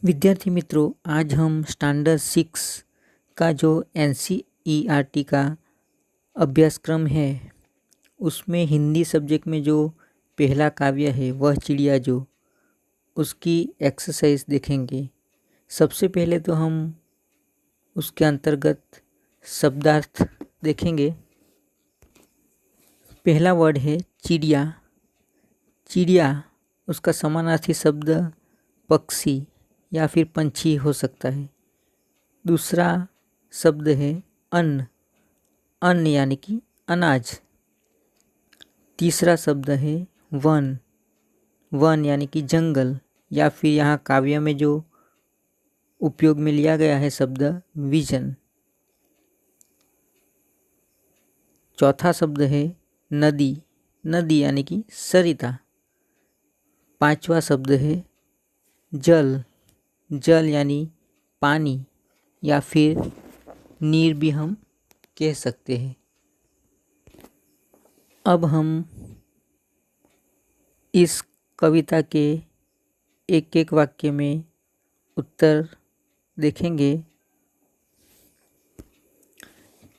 विद्यार्थी मित्रों, आज हम स्टैंडर्ड 6 का जो एनसीईआरटी का अभ्यासक्रम है उसमें हिंदी सब्जेक्ट में जो पहला काव्य है वह चिड़िया जो उसकी एक्सरसाइज देखेंगे। सबसे पहले तो हम उसके अंतर्गत शब्दार्थ देखेंगे। पहला वर्ड है चिड़िया। चिड़िया उसका समानार्थी शब्द पक्षी या फिर पंछी हो सकता है। दूसरा शब्द है अन्न। अन्न यानी कि अनाज। तीसरा शब्द है वन। वन यानी कि जंगल या फिर यहाँ काव्य में जो उपयोग में लिया गया है शब्द विजन। चौथा शब्द है नदी। नदी यानी कि सरिता। पांचवा शब्द है जल। जल यानी पानी या फिर नीर भी हम कह सकते हैं। अब हम इस कविता के एक एक वाक्य में उत्तर देखेंगे।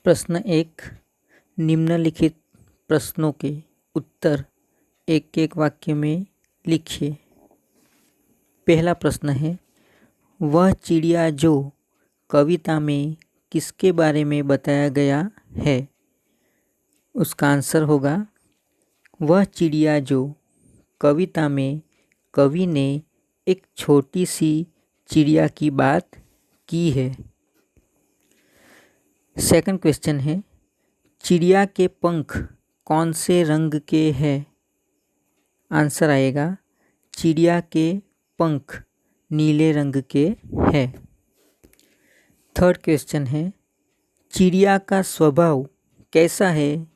प्रश्न 1, निम्नलिखित प्रश्नों के उत्तर एक एक वाक्य में लिखिए। पहला प्रश्न है, वह चिड़िया जो कविता में किसके बारे में बताया गया है? उसका आंसर होगा, वह चिड़िया जो कविता में कवि ने एक छोटी सी चिड़िया की बात की है। सेकंड क्वेश्चन है, चिड़िया के पंख कौन से रंग के हैं? आंसर आएगा, चिड़िया के पंख नीले रंग के हैं। थर्ड क्वेश्चन है, चिड़िया का स्वभाव कैसा है?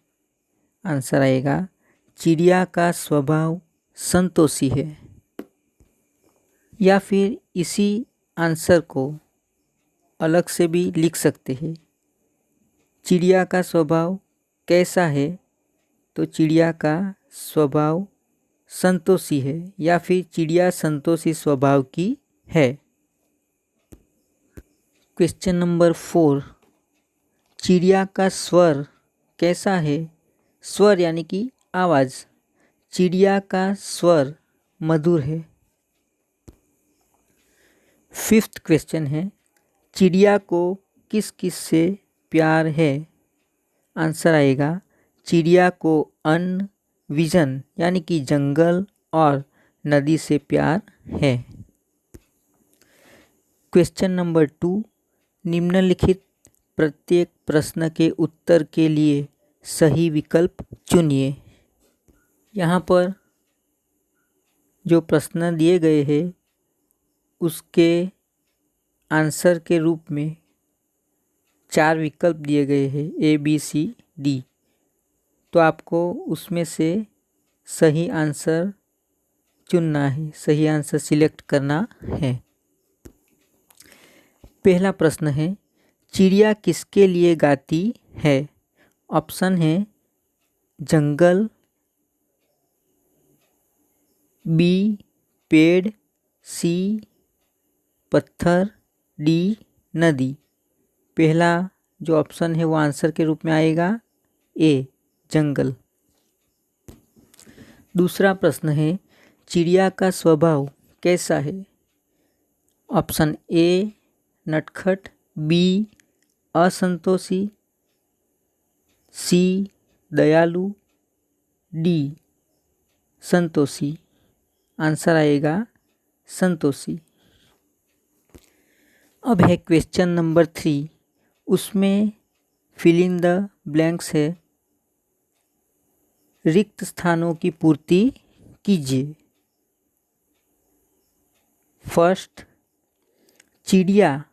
आंसर आएगा, चिड़िया का स्वभाव संतोषी है। या फिर इसी आंसर को अलग से भी लिख सकते हैं। चिड़िया का स्वभाव कैसा है? तो चिड़िया का स्वभाव संतोषी है या फिर चिड़िया संतोषी स्वभाव की है। क्वेश्चन नंबर 4, चिड़िया का स्वर कैसा है? स्वर यानी कि आवाज़। चिड़िया का स्वर मधुर है। फिफ्थ क्वेश्चन है, चिड़िया को किस किस से प्यार है? आंसर आएगा, चिड़िया को अन्न, विजन यानी कि जंगल और नदी से प्यार है। क्वेश्चन नंबर 2, निम्नलिखित प्रत्येक प्रश्न के उत्तर के लिए सही विकल्प चुनिए। यहाँ पर जो प्रश्न दिए गए हैं उसके आंसर के रूप में 4 विकल्प दिए गए हैं, A, B, C, D। तो आपको उसमें से सही आंसर चुनना है, सही आंसर सिलेक्ट करना है। पहला प्रश्न है, चिड़िया किसके लिए गाती है? ऑप्शन है जंगल, B पेड़, C पत्थर, D नदी। पहला जो ऑप्शन है वो आंसर के रूप में आएगा A जंगल। दूसरा प्रश्न है, चिड़िया का स्वभाव कैसा है? ऑप्शन A नटखट, B असंतोषी, C दयालु, D संतोषी। आंसर आएगा संतोषी। अब है क्वेश्चन नंबर 3, उसमें फिल इन द ब्लैंक्स है। रिक्त स्थानों की पूर्ति कीजिए। फर्स्ट, चिड़िया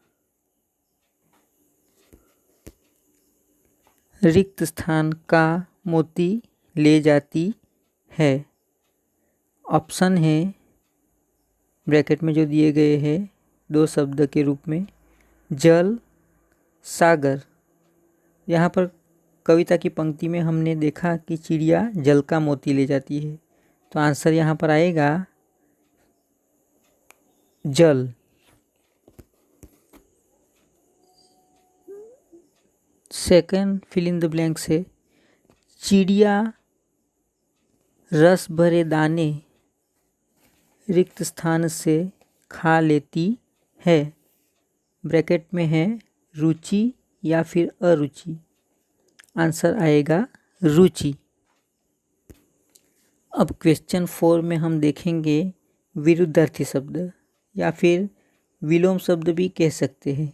रिक्त स्थान का मोती ले जाती है। ऑप्शन है ब्रैकेट में जो दिए गए हैं 2 शब्द के रूप में, जल, सागर। यहाँ पर कविता की पंक्ति में हमने देखा कि चिड़िया जल का मोती ले जाती है, तो आंसर यहाँ पर आएगा जल। Second fill in the blanks है, चिड़िया रस भरे दाने रिक्त स्थान से खा लेती है। ब्रैकेट में है रुचि या फिर अरुचि। आंसर आएगा रुचि। अब क्वेश्चन 4 में हम देखेंगे विरुद्धार्थी शब्द या फिर विलोम शब्द भी कह सकते हैं।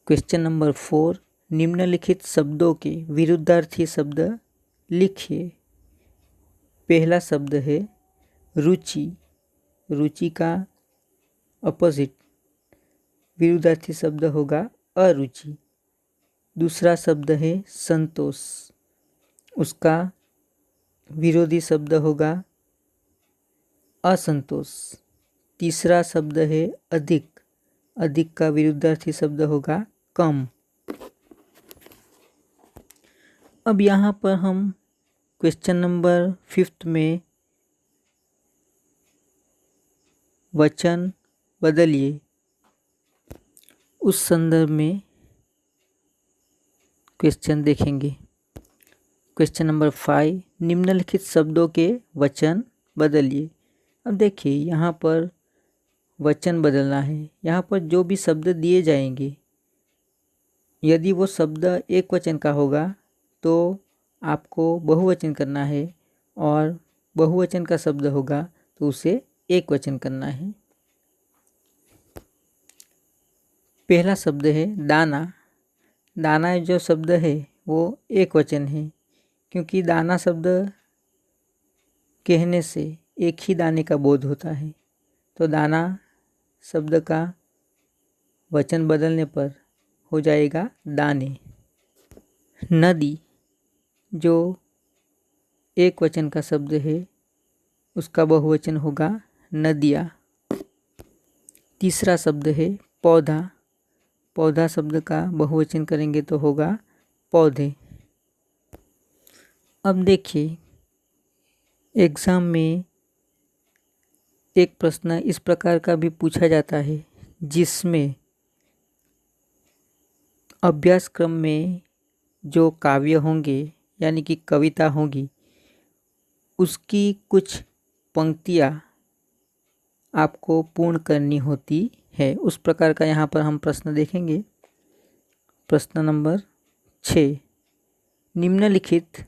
क्वेश्चन नंबर 4, निम्नलिखित शब्दों के विरुद्धार्थी शब्द लिखिए। पहला शब्द है रुचि। रुचि का अपोजिट विरुद्धार्थी शब्द होगा अरुचि। दूसरा शब्द है संतोष, उसका विरोधी शब्द होगा असंतोष। तीसरा शब्द है अधिक। अधिक का विरुद्धार्थी शब्द होगा कम। अब यहाँ पर हम क्वेश्चन नंबर 5 में वचन बदलिए उस संदर्भ में क्वेश्चन देखेंगे। क्वेश्चन नंबर 5, निम्नलिखित शब्दों के वचन बदलिए। अब देखिए यहाँ पर वचन बदलना है। यहाँ पर जो भी शब्द दिए जाएंगे, यदि वो शब्द एक वचन का होगा तो आपको बहुवचन करना है, और बहुवचन का शब्द होगा तो उसे एक वचन करना है। पहला शब्द है दाना। दाना जो शब्द है वो एक वचन है, क्योंकि दाना शब्द कहने से एक ही दाने का बोध होता है। तो दाना शब्द का वचन बदलने पर हो जाएगा दाने। नदी जो एक वचन का शब्द है उसका बहुवचन होगा नदियाँ। तीसरा शब्द है पौधा। पौधा शब्द का बहुवचन करेंगे तो होगा पौधे। अब देखिए एग्ज़ाम में एक प्रश्न इस प्रकार का भी पूछा जाता है, जिसमें अभ्यासक्रम में जो काव्य होंगे यानी कि कविता होगी, उसकी कुछ पंक्तियाँ आपको पूर्ण करनी होती है। उस प्रकार का यहाँ पर हम प्रश्न देखेंगे। प्रश्न नंबर 6, निम्नलिखित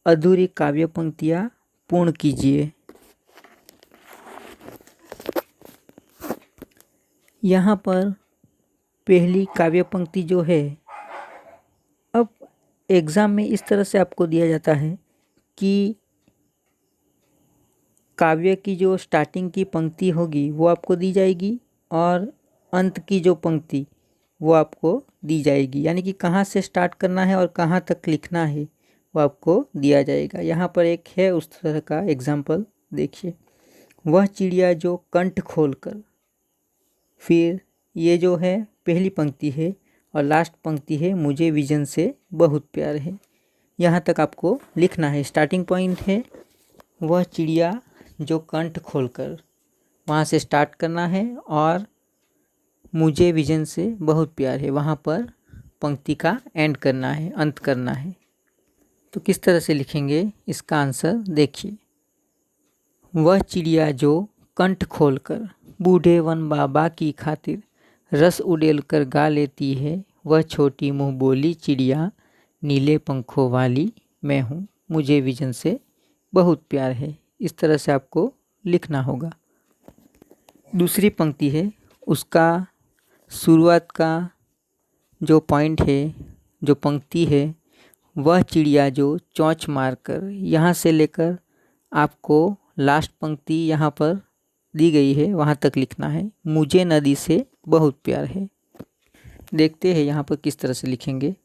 अधूरी काव्य पंक्तियाँ पूर्ण कीजिए। यहाँ पर पहली काव्य पंक्ति जो है, अब एग्ज़ाम में इस तरह से आपको दिया जाता है कि काव्य की जो स्टार्टिंग की पंक्ति होगी वो आपको दी जाएगी, और अंत की जो पंक्ति वो आपको दी जाएगी, यानी कि कहाँ से स्टार्ट करना है और कहाँ तक लिखना है वो आपको दिया जाएगा। यहाँ पर एक है उस तरह का एग्जाम्पल, देखिए। वह चिड़िया जो कंठ खोलकर, फिर ये जो है पहली पंक्ति है और लास्ट पंक्ति है मुझे विजन से बहुत प्यार है। यहाँ तक आपको लिखना है। स्टार्टिंग पॉइंट है वह चिड़िया जो कंठ खोलकर, वहाँ से स्टार्ट करना है, और मुझे विजन से बहुत प्यार है, वहाँ पर पंक्ति का एंड करना है, अंत करना है। तो किस तरह से लिखेंगे इसका आंसर देखिए। वह चिड़िया जो कंठ खोलकर बूढ़े वन बाबा की खातिर रस उड़ेल कर गा लेती है, वह छोटी मुँह बोली चिड़िया नीले पंखों वाली मैं हूँ, मुझे विजन से बहुत प्यार है। इस तरह से आपको लिखना होगा। दूसरी पंक्ति है, उसका शुरुआत का जो पॉइंट है, जो पंक्ति है, वह चिड़िया जो चोंच मारकर, यहाँ से लेकर आपको लास्ट पंक्ति यहाँ पर दी गई है वहाँ तक लिखना है। मुझे नदी से बहुत प्यार है। देखते हैं यहाँ पर किस तरह से लिखेंगे।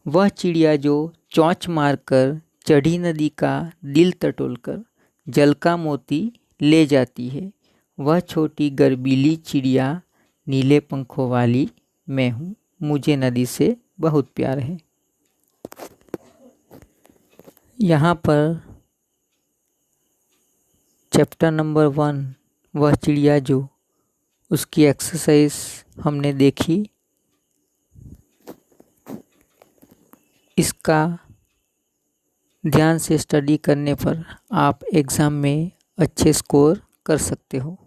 वह चिड़िया जो चोंच मारकर चढ़ी नदी का दिल टटोलकर जल का मोती ले जाती है, वह छोटी गर्बीली चिड़िया नीले पंखों वाली मैं हूँ, मुझे नदी से बहुत प्यार है। यहाँ पर चैप्टर नंबर 1 वह चिड़िया जो, उसकी एक्सरसाइज हमने देखी। इसका ध्यान से स्टडी करने पर आप एग्ज़ाम में अच्छे स्कोर कर सकते हो।